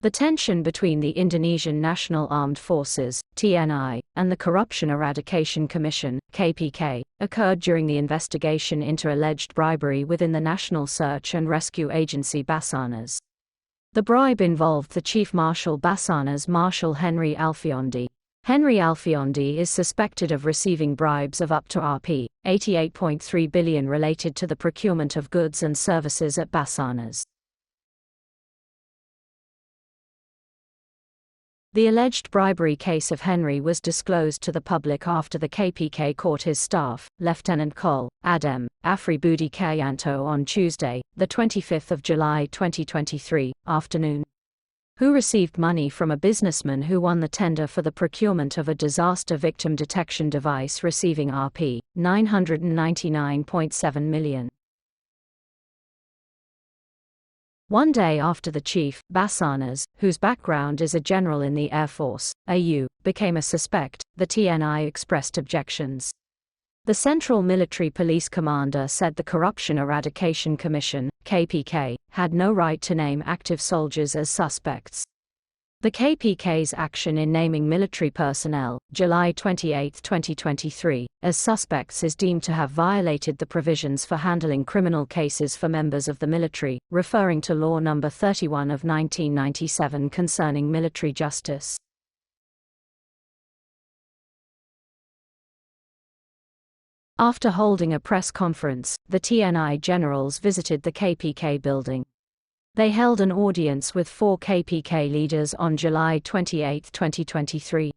The tension between the Indonesian National Armed Forces, TNI, and the Corruption Eradication Commission, KPK, occurred during the investigation into alleged bribery within the National Search and Rescue Agency Basarnas. The bribe involved the Chief Marshal Basarnas Marshal Henry Alfiondi. Henry Alfiondi is suspected of receiving bribes of up to Rp. 88.3 billion related to the procurement of goods and services at Basarnas. The alleged bribery case of Henry was disclosed to the public after the KPK caught his staff, Lieutenant Col. Adem. Afri Budi Kayanto on Tuesday, the 25th of July 2023, afternoon. Who received money from a businessman who won the tender for the procurement of a disaster victim detection device receiving Rp. 999.7 million. One day after the chief, Basarnas, whose background is a general in the Air Force, AU, became a suspect, the TNI expressed objections. The Central Military Police Commander said the Corruption Eradication Commission, KPK, had no right to name active soldiers as suspects. The KPK's action in naming military personnel, July 28, 2023, as suspects is deemed to have violated the provisions for handling criminal cases for members of the military, referring to Law No. 31 of 1997 concerning military justice. After holding a press conference, the TNI generals visited the KPK building. They held an audience with 4 KPK leaders on July 28, 2023.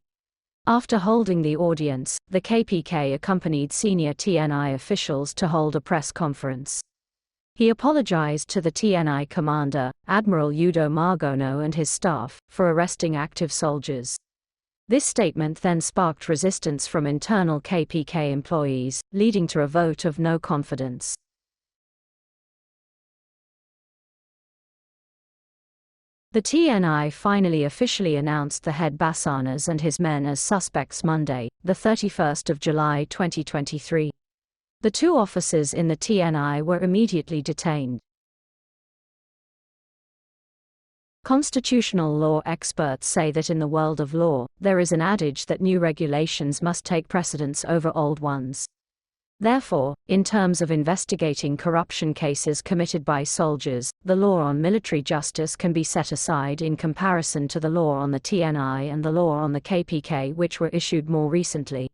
After holding the audience, the KPK accompanied senior TNI officials to hold a press conference. He apologized to the TNI commander, Admiral Yudo Margono, and his staff, for arresting active soldiers. This statement then sparked resistance from internal KPK employees, leading to a vote of no confidence. The TNI finally officially announced the head Basarnas and his men as suspects Monday, the 31st of July 2023. The 2 officers in the TNI were immediately detained. Constitutional law experts say that in the world of law, there is an adage that new regulations must take precedence over old ones. Therefore, in terms of investigating corruption cases committed by soldiers, the law on military justice can be set aside in comparison to the law on the TNI and the law on the KPK, which were issued more recently.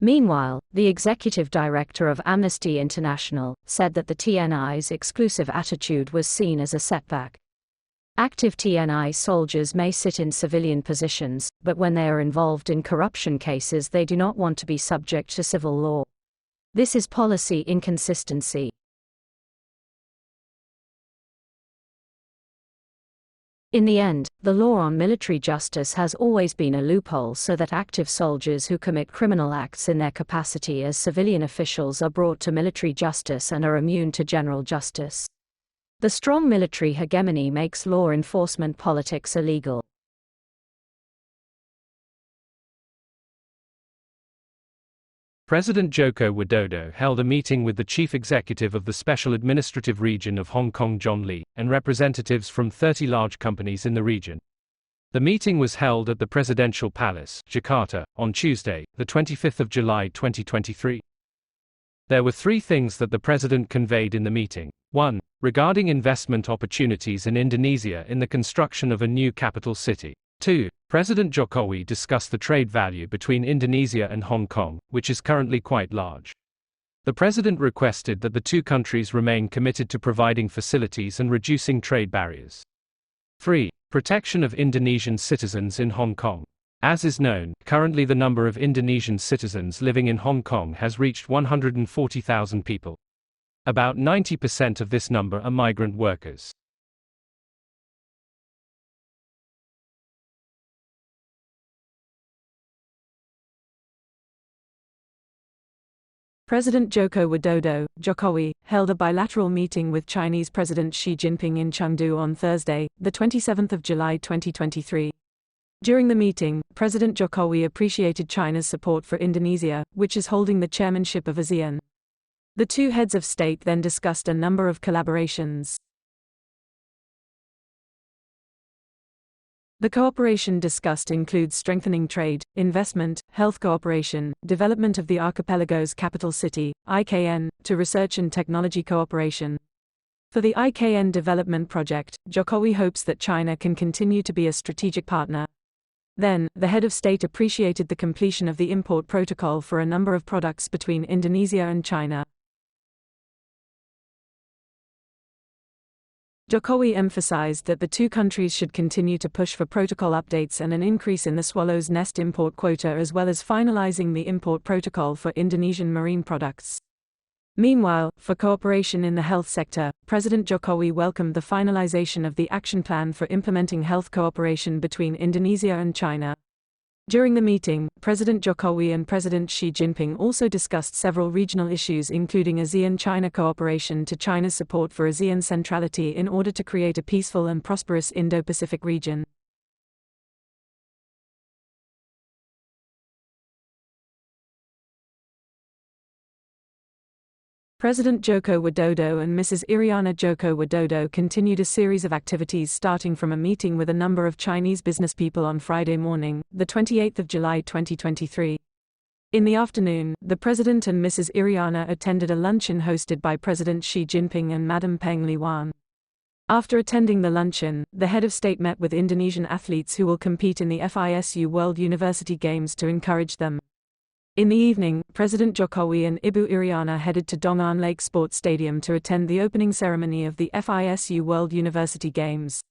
Meanwhile, the executive director of Amnesty International said that the TNI's exclusive attitude was seen as a setback. Active TNI soldiers may sit in civilian positions, but when they are involved in corruption cases, they do not want to be subject to civil law. This is policy inconsistency. In the end, the law on military justice has always been a loophole so that active soldiers who commit criminal acts in their capacity as civilian officials are brought to military justice and are immune to general justice. The strong military hegemony makes law enforcement politics illegal. President Joko Widodo held a meeting with the chief executive of the Special Administrative Region of Hong Kong, John Lee, and representatives from 30 large companies in the region. The meeting was held at the Presidential Palace, Jakarta, on Tuesday, the 25th of July 2023. There were 3 things that the president conveyed in the meeting. 1. Regarding investment opportunities in Indonesia in the construction of a new capital city. 2. President Jokowi discussed the trade value between Indonesia and Hong Kong, which is currently quite large. The president requested that the 2 countries remain committed to providing facilities and reducing trade barriers. 3. Protection of Indonesian citizens in Hong Kong. As is known, currently the number of Indonesian citizens living in Hong Kong has reached 140,000 people. About 90% of this number are migrant workers. President Joko Widodo, Jokowi, held a bilateral meeting with Chinese President Xi Jinping in Chengdu on Thursday, the 27th of July 2023. During the meeting, President Jokowi appreciated China's support for Indonesia, which is holding the chairmanship of ASEAN. The 2 heads of state then discussed a number of collaborations. The cooperation discussed includes strengthening trade, investment, health cooperation, development of the archipelago's capital city, IKN, to research and technology cooperation. For the IKN development project, Jokowi hopes that China can continue to be a strategic partner. Then, the head of state appreciated the completion of the import protocol for a number of products between Indonesia and China. Jokowi emphasized that the two countries should continue to push for protocol updates and an increase in the swallow's nest import quota, as well as finalizing the import protocol for Indonesian marine products. Meanwhile, for cooperation in the health sector, President Jokowi welcomed the finalization of the action plan for implementing health cooperation between Indonesia and China. During the meeting, President Jokowi and President Xi Jinping also discussed several regional issues, including ASEAN-China cooperation to China's support for ASEAN centrality in order to create a peaceful and prosperous Indo-Pacific region. President Joko Widodo and Mrs. Iriana Joko Widodo continued a series of activities starting from a meeting with a number of Chinese businesspeople on Friday morning, the 28th of July 2023. In the afternoon, the President and Mrs. Iriana attended a luncheon hosted by President Xi Jinping and Madam Peng Liyuan. After attending the luncheon, the head of state met with Indonesian athletes who will compete in the FISU World University Games to encourage them. In the evening, President Jokowi and Ibu Iriana headed to Dongan Lake Sports Stadium to attend the opening ceremony of the FISU World University Games.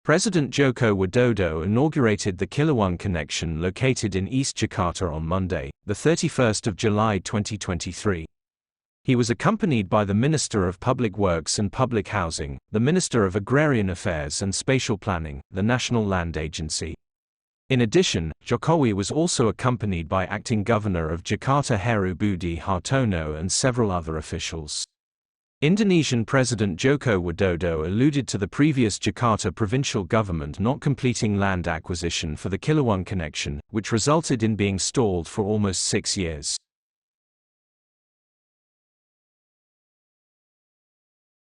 President Joko Widodo inaugurated the Ciliwung connection located in East Jakarta on Monday, the 31st of July 2023. He was accompanied by the Minister of Public Works and Public Housing, the Minister of Agrarian Affairs and Spatial Planning, the National Land Agency. In addition, Jokowi was also accompanied by Acting Governor of Jakarta Heru Budi Hartono and several other officials. Indonesian President Joko Widodo alluded to the previous Jakarta provincial government not completing land acquisition for the Ciliwung connection, which resulted in being stalled for almost 6 years.